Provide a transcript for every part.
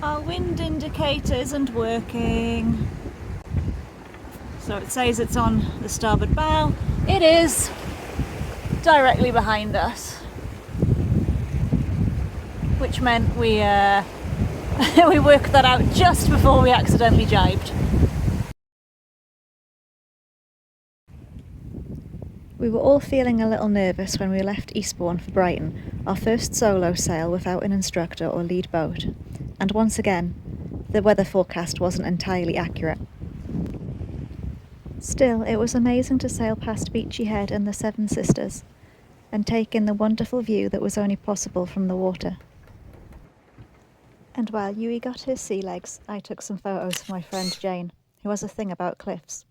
Our wind indicator isn't working. So it says it's on the starboard bow. It is directly behind us. Which meant we we worked that out just before we accidentally jibed. We were all feeling a little nervous when we left Eastbourne for Brighton, our first solo sail without an instructor or lead boat. And once again, the weather forecast wasn't entirely accurate. Still, it was amazing to sail past Beachy Head and the Seven Sisters, and take in the wonderful view that was only possible from the water. And while Yewy got his sea legs, I took some photos for my friend Jane, who has a thing about cliffs.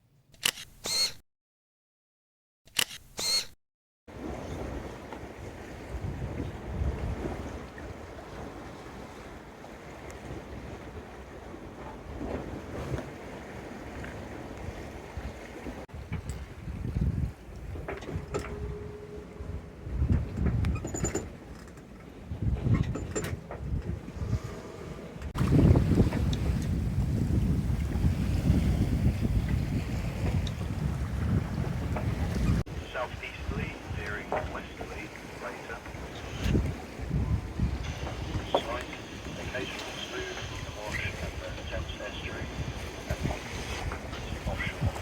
Southeasterly, veering westerly later. Slight, occasional smooth wash at the Thames estuary and offshore.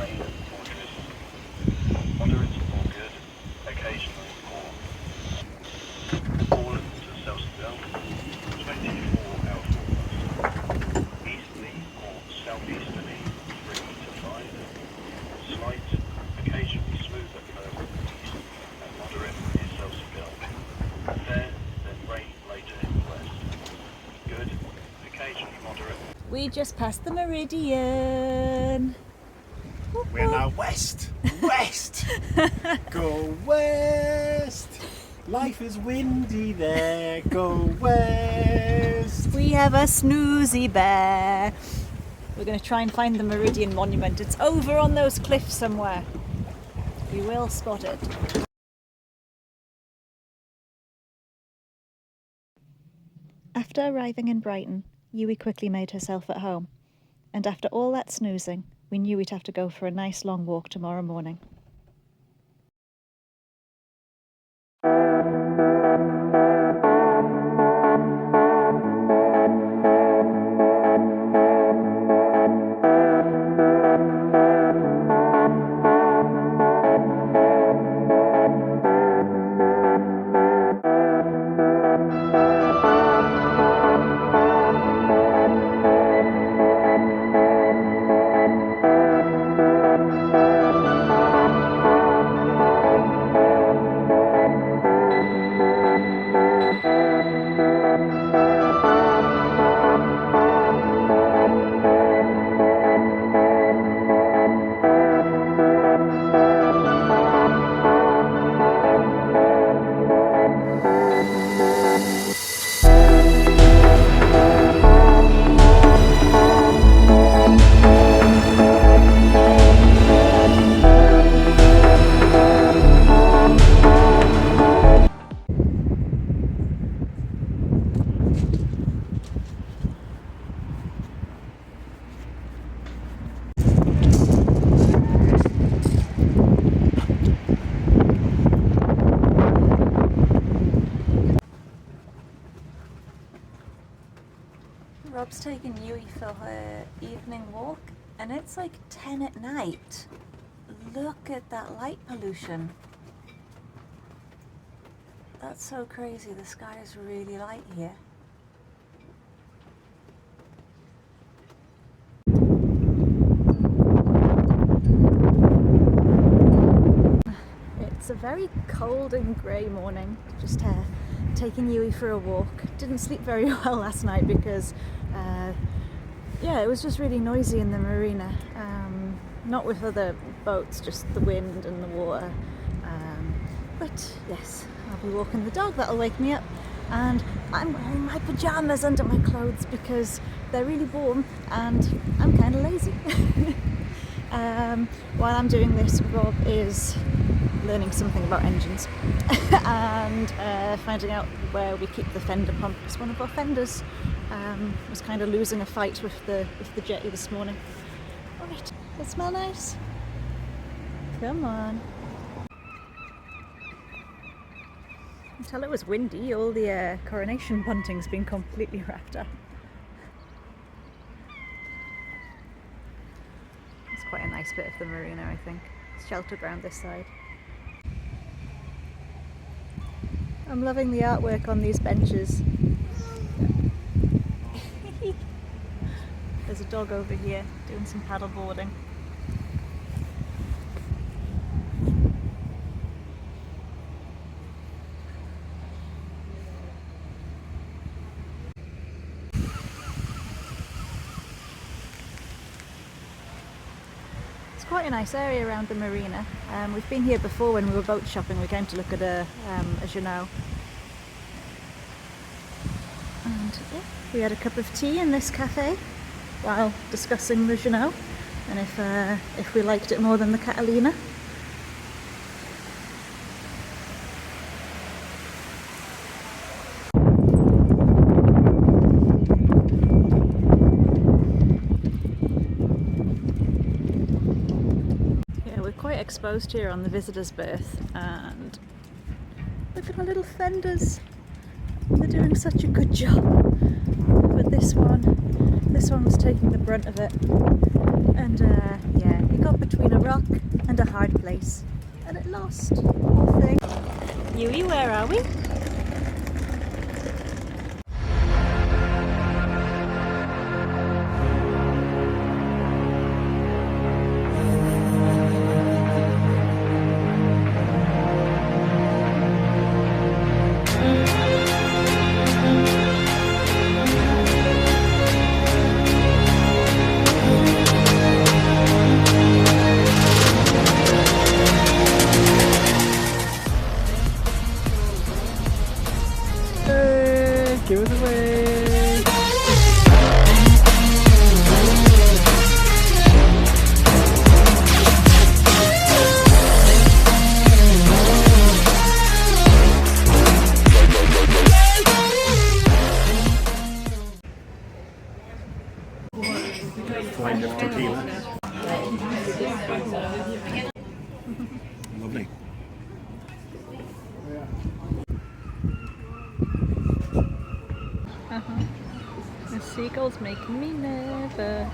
Rain or drizzle. Moderate or good, occasionally poor. Poland to Southwell, 24-hour forecast. Easterly or southeasterly, 3 to 5. Slight, occasionally smooth at first east and moderate near Southwell. Fair, then rain later in the west. Good, occasionally moderate. We just passed the meridian. We're now west! West! Go west! Life is windy there, go west! We have a snoozy bear. We're going to try and find the Meridian Monument. It's over on those cliffs somewhere. We will spot it. After arriving in Brighton, Yewy quickly made herself at home. And after all that snoozing, we knew we'd have to go for a nice long walk tomorrow morning. Rob's taking Yewy for her evening walk, and it's like 10 at night. Look at that light pollution. That's so crazy, the sky is really light here. It's a very cold and grey morning, just taking Yewy for a walk. Didn't sleep very well last night because yeah, it was just really noisy in the marina. Not with other boats, just the wind and the water. But yes, I'll be walking the dog, that'll wake me up. And I'm wearing my pyjamas under my clothes because they're really warm and I'm kind of lazy. While I'm doing this, Rob is learning something about engines and finding out where we keep the fender pump because one of our fenders Was kind of losing a fight with the jetty this morning. Alright, does it smell nice? Come on. Until it was windy, all the coronation bunting's been completely wrapped up. It's quite a nice bit of the marina, I think. It's sheltered around this side. I'm loving the artwork on these benches. There's a dog over here doing some paddle boarding. It's quite a nice area around the marina. We've been here before when we were boat shopping. We came to look at a Jeanneau. And yeah, we had a cup of tea in this cafe while discussing the Jeanneau, and if we liked it more than the Catalina. Yeah, we're quite exposed here on the visitor's berth, and look at our little fenders. They're doing such a good job. But this one was taking the brunt of it, and yeah, it got between a rock and a hard place, and it lost. Poor thing. Yewy, where are we? Give us away! Flight of tequila. Lovely. The seagulls making me nervous.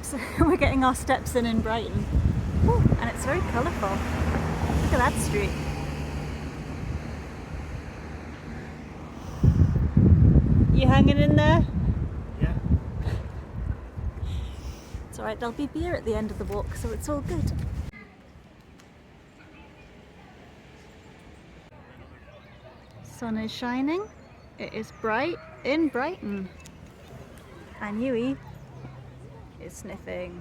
So we're getting our steps in Brighton. Ooh, and it's very colourful. Look at that street. You hanging in there? Yeah. It's alright, there'll be beer at the end of the walk, so it's all good. Sun is shining. It is bright in Brighton. And Yewy is sniffing.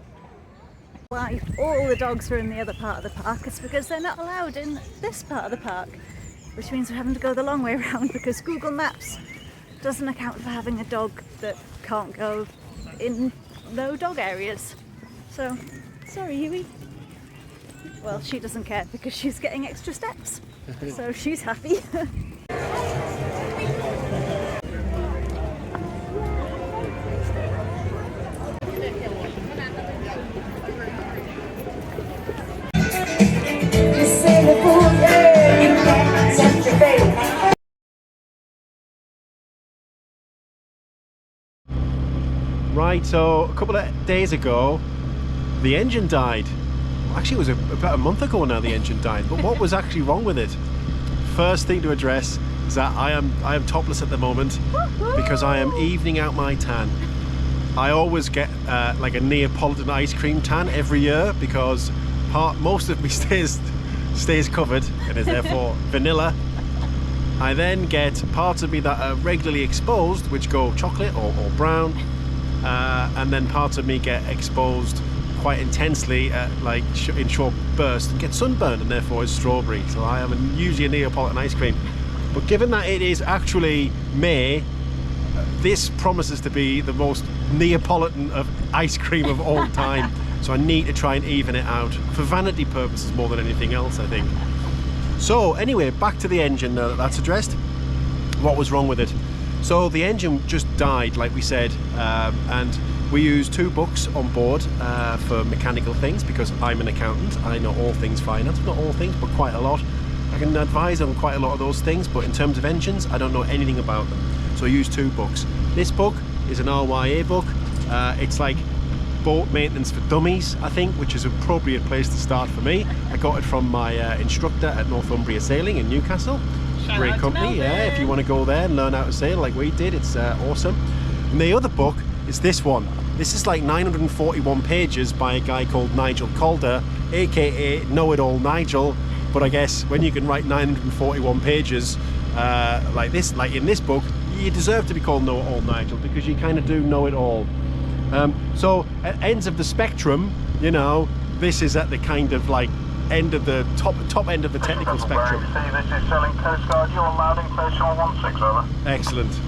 Why all the dogs are in the other part of the park is because they're not allowed in this part of the park, which means we're having to go the long way around because Google Maps doesn't account for having a dog that can't go in no dog areas. So, sorry Yewy. Well, she doesn't care because she's getting extra steps. So she's happy. Right, so a couple of days ago, the engine died. Well, actually, it was about a month ago now the engine died. But what was actually wrong with it? First thing to address is that I am topless at the moment because I am evening out my tan. I always get like a Neapolitan ice cream tan every year because most of me stays covered and is therefore vanilla. I then get parts of me that are regularly exposed, which go chocolate or brown. And then parts of me get exposed quite intensely, like in short bursts, and get sunburned, and therefore is strawberry. So I am usually a Neapolitan ice cream. But given that it is actually May, this promises to be the most Neapolitan of ice cream of all time. So I need to try and even it out for vanity purposes more than anything else, I think. So anyway, back to the engine now that that's addressed. What was wrong with it? So the engine just died, like we said, and we use 2 books on board for mechanical things because I'm an accountant. I know all things finance, not all things, but quite a lot. I can advise on quite a lot of those things, but in terms of engines, I don't know anything about them. So I use 2 books. This book is an RYA book. It's like boat maintenance for dummies, I think, which is an appropriate place to start for me. I got it from my instructor at Northumbria Sailing in Newcastle. Great company, yeah, if you want to go there and learn how to sail like we did, it's awesome. And the other book is this one. This is like 941 pages by a guy called Nigel Calder, aka Know-It-All Nigel. But I guess when you can write 941 pages like this, like in this book, you deserve to be called Know-It-All Nigel because you kind of do know it all. So at ends of the spectrum, you know, this is at the kind of like end of the top end of the technical spectrum. This is Selling Coast Guard. You're loud and clear, Shore 16, over. Excellent.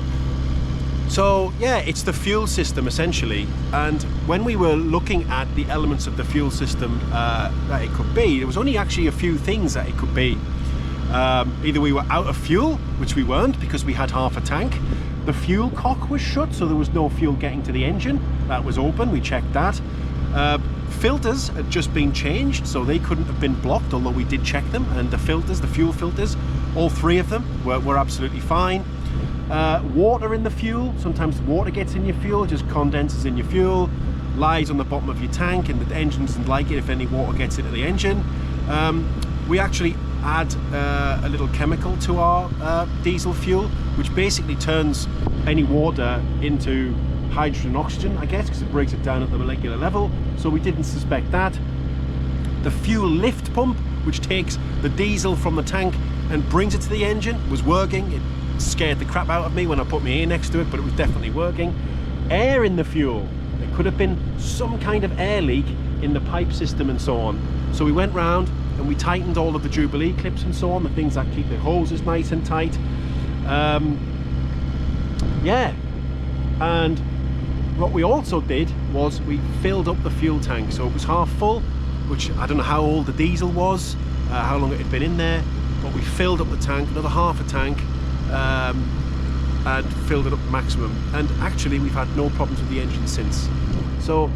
So yeah, it's the fuel system essentially, and when we were looking at the elements of the fuel system that it could be, there was only actually a few things that it could be. Either we were out of fuel, which we weren't because we had half a tank. The fuel cock was shut, so there was no fuel getting to the engine. That was open, we checked that. Filters had just been changed, so they couldn't have been blocked, although we did check them, and the filters, the fuel filters, all 3 of them were absolutely fine. Water in the fuel, sometimes water gets in your fuel, just condenses in your fuel, lies on the bottom of your tank, and the engine doesn't like it if any water gets into the engine. We actually add a little chemical to our diesel fuel, which basically turns any water into hydrogen and oxygen, I guess, because it breaks it down at the molecular level, so we didn't suspect that. The fuel lift pump, which takes the diesel from the tank and brings it to the engine, was working. It scared the crap out of me when I put my ear next to it, but it was definitely working. Air in the fuel. There could have been some kind of air leak in the pipe system and so on. So we went round and we tightened all of the Jubilee clips and so on, the things that keep the hoses nice and tight. Yeah, and what we also did was we filled up the fuel tank, so it was half full, which I don't know how old the diesel was, how long it had been in there, but we filled up the tank, another half a tank, and filled it up to maximum. And actually we've had no problems with the engine since. So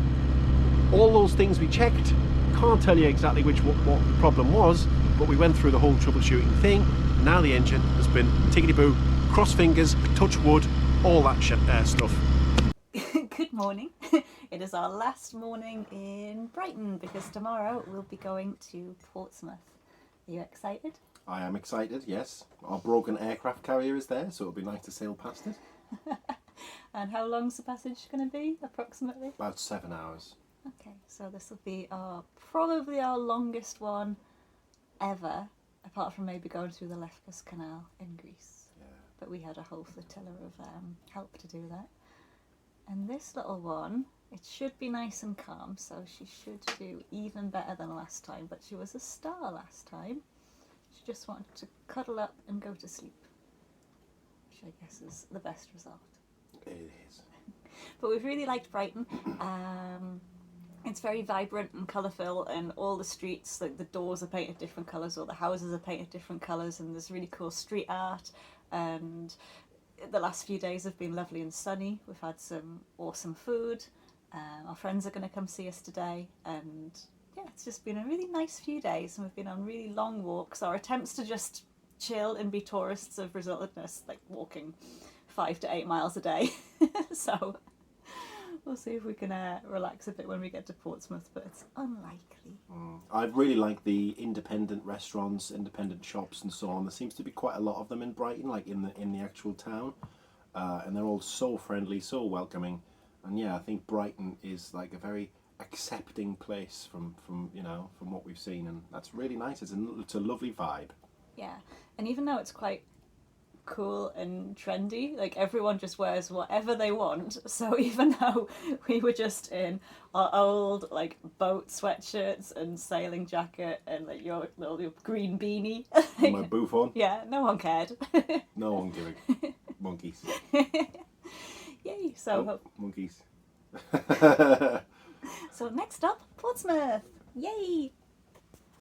all those things we checked, can't tell you exactly what the problem was, but we went through the whole troubleshooting thing. Now the engine has been tickety-boo, cross fingers, touch wood, all that stuff. Good morning. It is our last morning in Brighton because tomorrow we'll be going to Portsmouth. Are you excited? I am excited, yes. Our broken aircraft carrier is there, so it'll be nice to sail past it. And how long's the passage going to be, approximately? About 7 hours. Okay, so this will be probably our longest one ever, apart from maybe going through the Lefkes Canal in Greece. Yeah. But we had a whole flotilla of help to do that. And this little one, it should be nice and calm, so she should do even better than last time, but she was a star last time. She just wanted to cuddle up and go to sleep, which I guess is the best result. It is. But we've really liked Brighton. It's very vibrant and colourful, and all the streets, like the doors are painted different colours, or the houses are painted different colours, and there's really cool street art. And the last few days have been lovely and sunny. We've had some awesome food. Our friends are going to come see us today, and yeah, it's just been a really nice few days, and we've been on really long walks. Our attempts to just chill and be tourists have resulted in us like walking 5 to 8 miles a day. So we'll see if we can relax a bit when we get to Portsmouth, but it's unlikely. I really like the independent restaurants, independent shops and so on. There seems to be quite a lot of them in Brighton, like in the actual town, and they're all so friendly, so welcoming. And yeah, I think Brighton is like a very accepting place from what we've seen, and that's really nice. It's a lovely vibe. Yeah, and even though it's quite cool and trendy. Like everyone just wears whatever they want. So even though we were just in our old like boat sweatshirts and sailing jacket and like your green beanie, My bouffon. yeah, no one cared. No one giving. Monkeys. Yay! So Oh, monkeys. so next up, Portsmouth. Yay!